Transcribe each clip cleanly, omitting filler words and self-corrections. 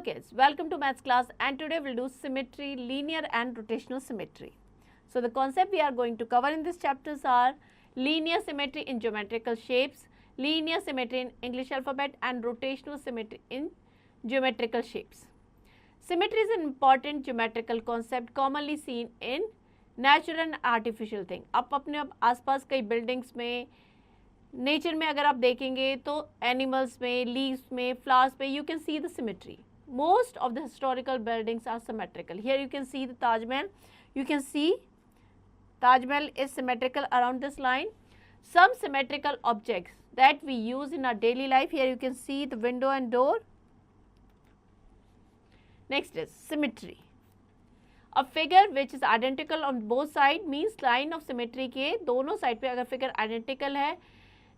kids, welcome to maths class, and today we'll do symmetry, linear and rotational symmetry. So the concept we are going to cover in this chapters are linear symmetry in geometrical shapes, linear symmetry in English alphabet and rotational symmetry in geometrical shapes. Symmetry is an important geometrical concept commonly seen in natural and artificial thing. आप अपने आसपास कई buildings में nature में अगर आप देखेंगे तो एनिमल्स में, लीव्स में, फ्लावर्स में you can see the symmetry. Most of the historical buildings are symmetrical. Here you can see the Taj Mahal. You can see Tajmahal is symmetrical around this line. Some symmetrical objects that we use in our daily life. Here you can see the window and door. Next is symmetry. A figure which is identical on both sides means line of symmetry के दोनों side पे अगर figure identical है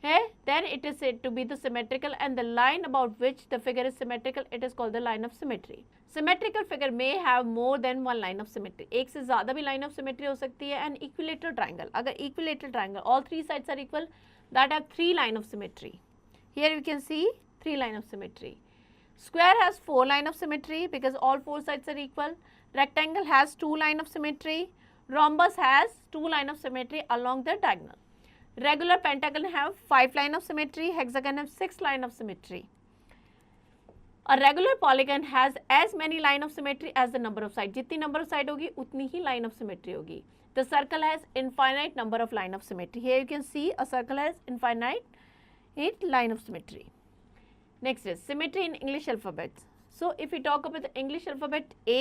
then it is said to be the symmetrical, and the line about which the figure is symmetrical, it is called the line of symmetry. Symmetrical figure may have more than one line of symmetry. एक से ज़्यादा भी line of symmetry हो सकती है. And equilateral triangle, अगर equilateral triangle all three sides are equal, that have three line of symmetry. Here you can see three line of symmetry. Square has four line of symmetry because all four sides are equal. Rectangle has two line of symmetry. Rhombus has two line of symmetry along the diagonal. Regular pentagon have 5 line of symmetry, hexagon have 6 line of symmetry. A regular polygon has as many line of symmetry as the number of sides. जितनी number of side होगी उतनी ही line of symmetry होगी. The circle has infinite number of line of symmetry. Here you can see a circle has infinite line of symmetry. Next is symmetry in English alphabet. So if we talk about the English alphabet, A,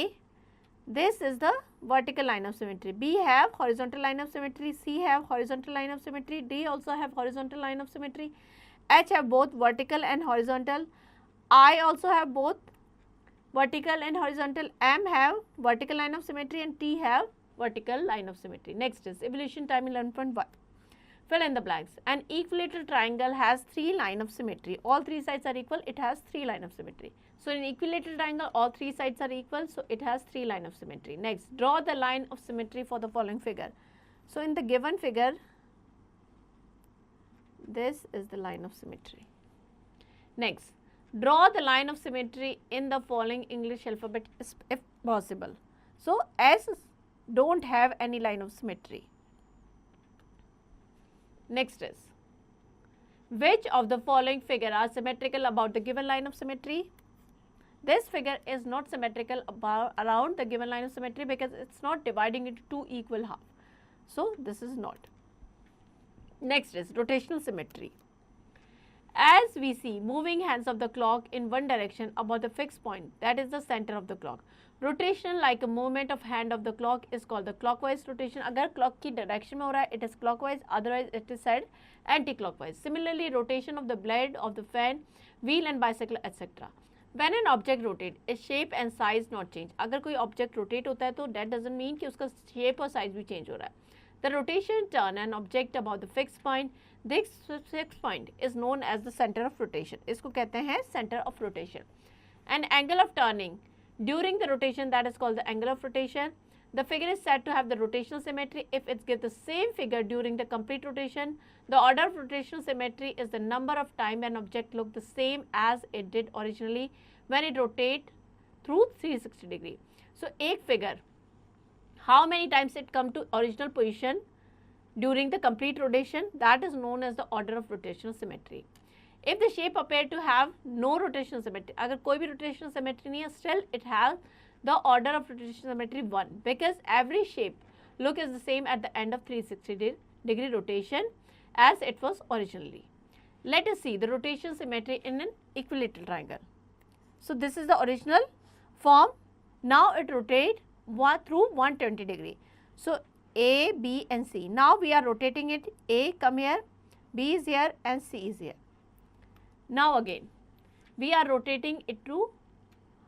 this is the vertical line of symmetry. B have horizontal line of symmetry. C have horizontal line of symmetry. D also have horizontal line of symmetry. H have both vertical and horizontal. I also have both vertical and horizontal. M have vertical line of symmetry and T have vertical line of symmetry. Next is evolution time 11.1. Fill in the blanks. An equilateral triangle has 3 line of symmetry. All 3 sides are equal. It has 3 line of symmetry. So in equilateral triangle, all 3 sides are equal. So it has 3 line of symmetry. Next, draw the line of symmetry for the following figure. So in the given figure, this is the line of symmetry. Next, draw the line of symmetry in the following English alphabet if possible. So S don't have any line of symmetry. Next is, which of the following figure are symmetrical about the given line of symmetry? This figure is not symmetrical around the given line of symmetry because it's not dividing into two equal halves. So this is not. Next is rotational symmetry. As we see moving hands of the clock in one direction about the fixed point, that is the center of the clock. Rotation like a movement of hand of the clock is called the clockwise rotation. अगर clock की direction में हो रहा है, it is clockwise, otherwise it is said anti-clockwise. Similarly, rotation of the blade of the fan, wheel and bicycle, etc. When an object rotates, its shape and size not change. अगर कोई object rotate होता है तो that doesn't mean कि उसका shape और size भी change हो रहा है. The rotation turn an object about the fixed point. This fixed point is known as the center of rotation. इसको कहते हैं center of rotation. An angle of turning during the rotation, that is called the angle of rotation. The figure is said to have the rotational symmetry if it gives the same figure during the complete rotation. The order of rotational symmetry is the number of time an object looks the same as it did originally when it rotates through 360 degree. So, एक figure, how many times it come to original position during the complete rotation, that is known as the order of rotational symmetry. If the shape appear to have no rotational symmetry, अगर कोई भी rotational symmetry नहीं है, still it has the order of rotational symmetry 1 because every shape look is the same at the end of 360 degree rotation as it was originally. Let us see the rotation symmetry in an equilateral triangle. So this is the original form. Now it rotates through 120 degree. So A, B and C. Now we are rotating it. A come here, B is here and C is here. Now again, we are rotating it to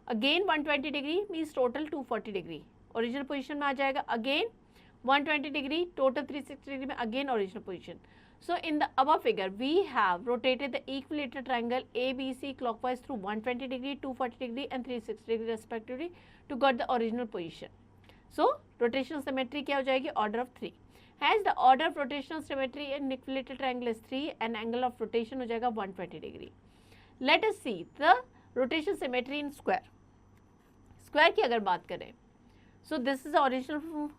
again 120 degree means total 240 degree. Original position में आ जाएगा. Again 120 degree, total 360 degree में again original position. So in the above figure, we have rotated the equilateral triangle ABC clockwise through 120 degree, 240 degree and 360 degree respectively to get the original position. So rotational symmetry क्या हो जाएगी? Order of 3. Hence the order of rotational symmetry in equilateral triangle is 3 and angle of rotation हो जाएगा 120 degree. Let us see the rotation symmetry in square. Square की अगर बात करें, so this is the original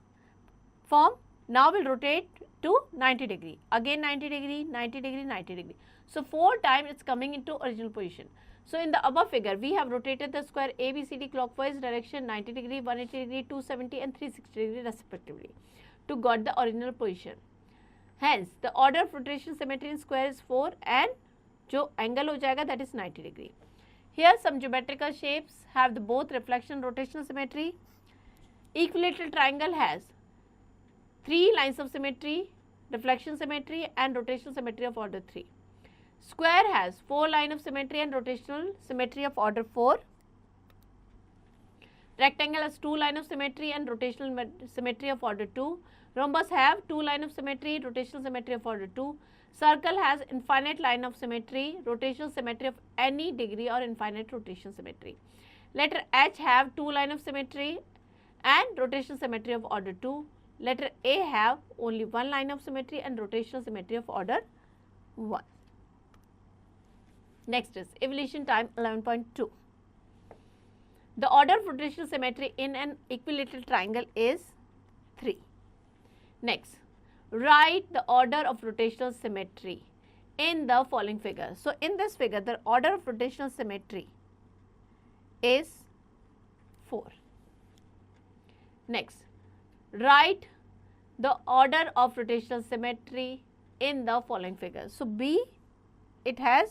form. Now we'll rotate to 90 degree, again 90 degree, 90 degree, 90 degree. So 4 times it's coming into original position. So in the above figure, we have rotated the square ABCD clockwise direction 90 degree, 180 degree, 270 and 360 degree respectively to got the original position. Hence, the order of rotation symmetry in square is 4 and जो angle हो जाएगा that is 90 degree. Here some geometrical shapes have the both reflection rotational symmetry. Equilateral triangle has 3 lines of symmetry, reflection symmetry and rotational symmetry of order 3. Square has 4 lines of symmetry and rotational symmetry of order 4. Rectangle has 2 lines of symmetry and rotational symmetry of order 2. Rhombus have 2 lines of symmetry, rotational symmetry of order 2. Circle has infinite line of symmetry, rotational symmetry of any degree or infinite rotation symmetry. Letter H have 2 lines of symmetry and rotational symmetry of order 2. Letter A have only 1 line of symmetry and rotational symmetry of order 1. Next is evolution time 11.2. The order of rotational symmetry in an equilateral triangle is 3. Next, write the order of rotational symmetry in the following figure. So, in this figure, the order of rotational symmetry is 4. Next, write the order of rotational symmetry in the following figure. So, B, it has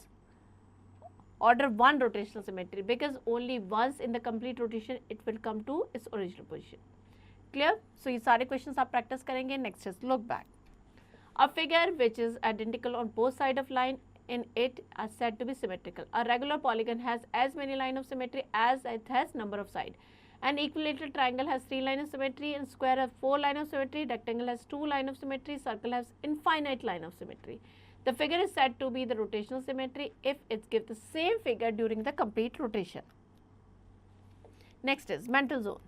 order 1 rotational symmetry because only once in the complete rotation it will come to its original position. Clear? So, ये सारे questions आप practice करेंगे. Next is look back. A figure which is identical on both sides of line in it are said to be symmetrical. A regular polygon has as many lines of symmetry as it has number of sides. An equilateral triangle has 3 lines of symmetry and square has 4 lines of symmetry, rectangle has 2 lines of symmetry, circle has infinite line of symmetry. The figure is said to be the rotational symmetry if it gives the same figure during the complete rotation. Next is mental zone.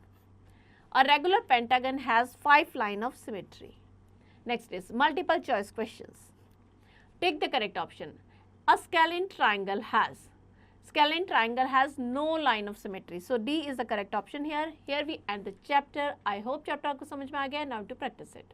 A regular pentagon has 5 lines of symmetry. Next is multiple choice questions. Take the correct option. A scalene triangle has no line of symmetry. So D is the correct option here. Here we end the chapter. I hope chapter आपको समझ में आ गया. Now to practice it.